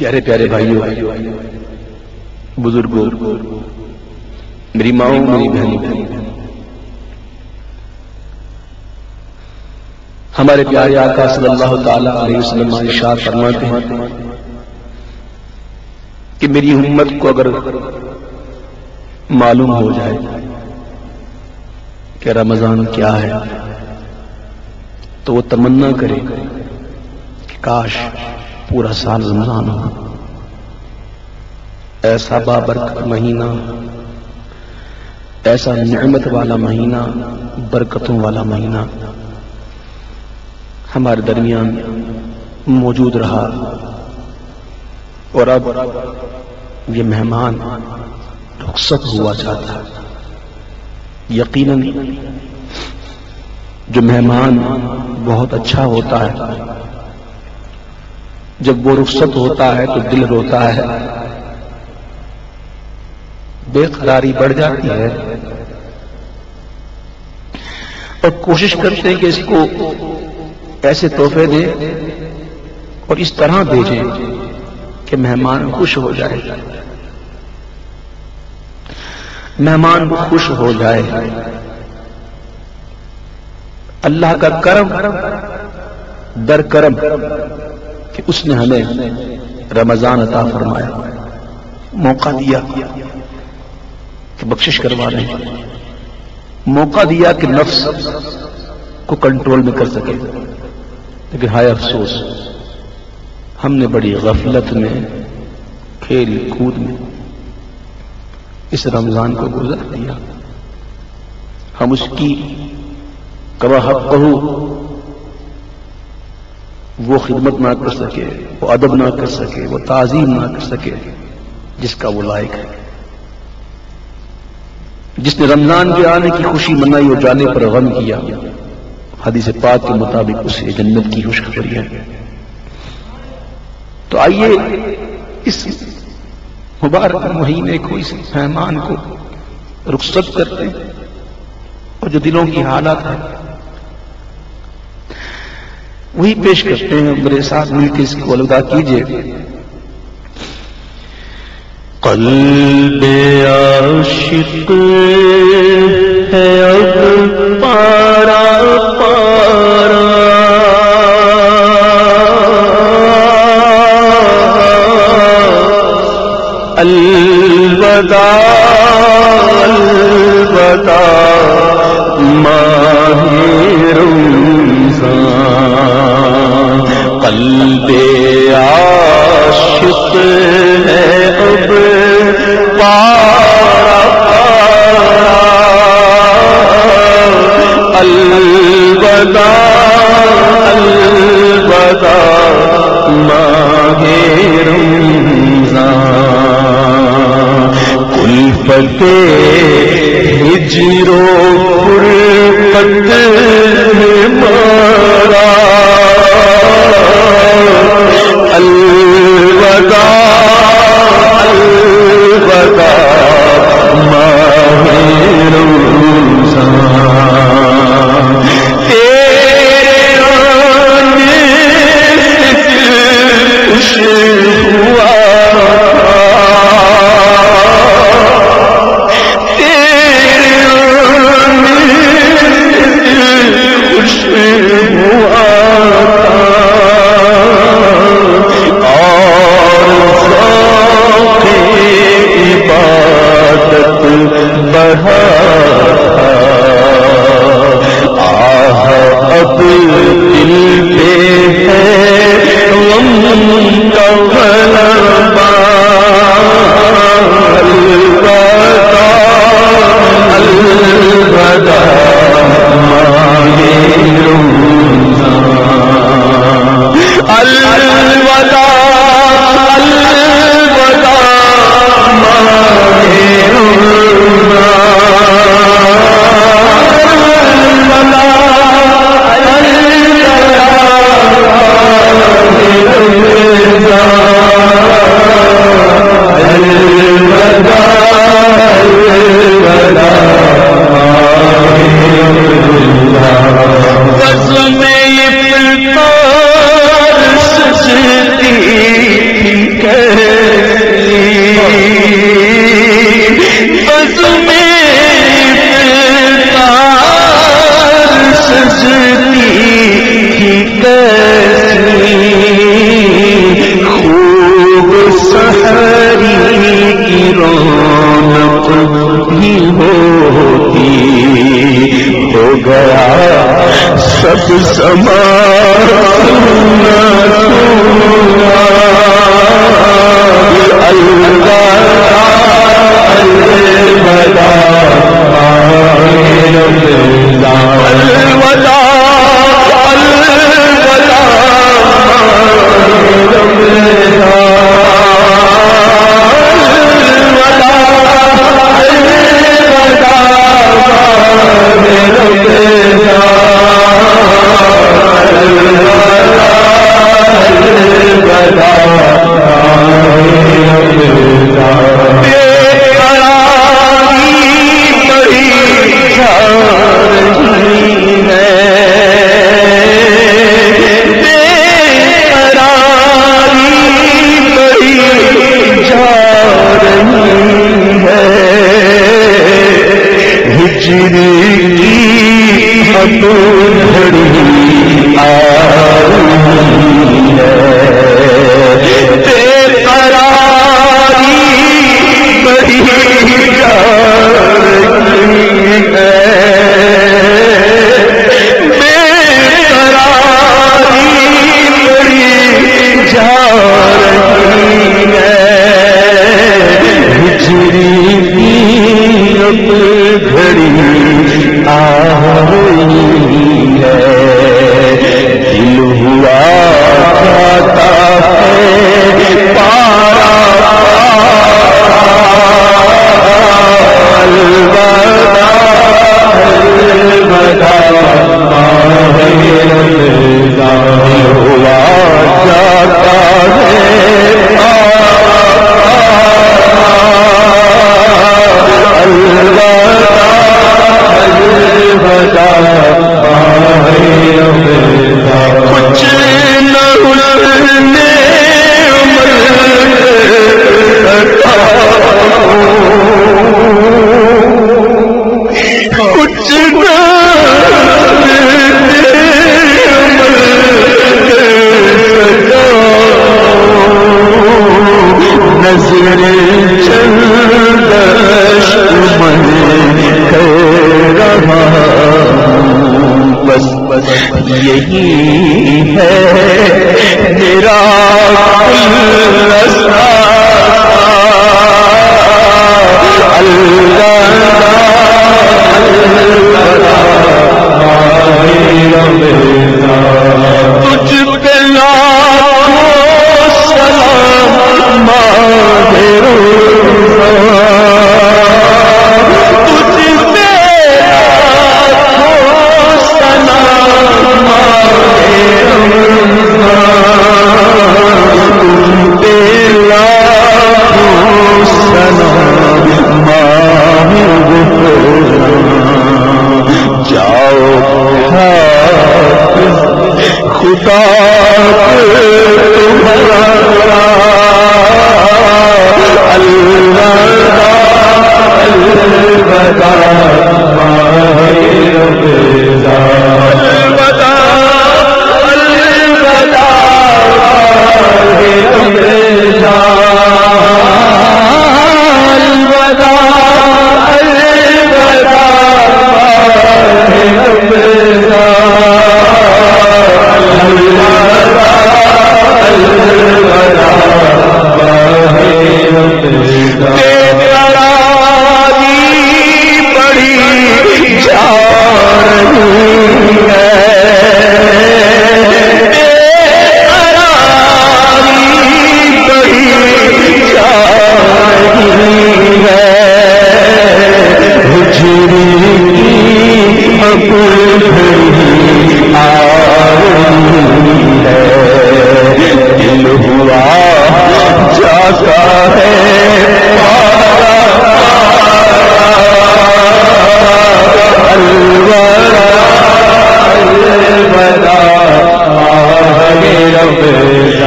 پیارے پیارے بھائیوں، بزرگوں، میری ماں، میری بہنوں، ہمارے پیارے آقا صلی اللہ تعالی علیہ وسلم ارشاد فرماتے ہیں کہ میری امت کو اگر معلوم ہو جائے کہ رمضان کیا ہے تو وہ تمنا کرے کہ کاش پورا سال رمضان ہو، ایسا بابرکت مہینہ، ایسا نعمت والا مہینہ، برکتوں والا مہینہ ہمارے درمیان موجود رہا، اور اب یہ مہمان رخصت ہوا چاہتا ہے۔ یقیناً جو مہمان بہت اچھا ہوتا ہے، جب وہ رخصت ہوتا ہے تو دل روتا ہے، بے قراری بڑھ جاتی ہے، اور کوشش کرتے ہیں کہ اس کو ایسے تحفے دے اور اس طرح بھیجے کہ مہمان خوش ہو جائے، مہمان خوش ہو جائے۔ اللہ کا کرم در کرم کہ اس نے ہمیں رمضان عطا فرمایا، موقع دیا کہ بخشش کروا لیں، موقع دیا کہ نفس کو کنٹرول میں کر سکے۔ لیکن ہائے افسوس، ہم نے بڑی غفلت میں، کھیل کود میں اس رمضان کو گزار دیا۔ ہم اس کی کما حقہ وہ خدمت نہ کر سکے، وہ ادب نہ کر سکے، وہ تعظیم نہ کر سکے جس کا وہ لائق ہے۔ جس نے رمضان کے آنے کی خوشی منائی اور جانے پر غم کیا، حدیث پاک کے مطابق اسے جنت کی خوشخبری ہے۔ تو آئیے اس مبارک مہینے کو، اس مہمان کو رخصت کرتے ہیں، اور جو دلوں کی حالات ہے وہی پیش کرتے ہیں۔ میرے ساتھ مل کے اس کو الوداع کیجیے۔ قلب عاشق ہے اب پارا پارا، الوداع الوداع ماہ رمضان، قلب عاشق ہے اب پارا پارا، الوداع الوداع ماہ رمضان، کلفت ہجر و فرقت میں مارا، الوداع الوداع ماہ رمضان، تیرے آنے سے خوش ہوا، سب سما یہی ہے میرا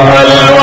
الوداع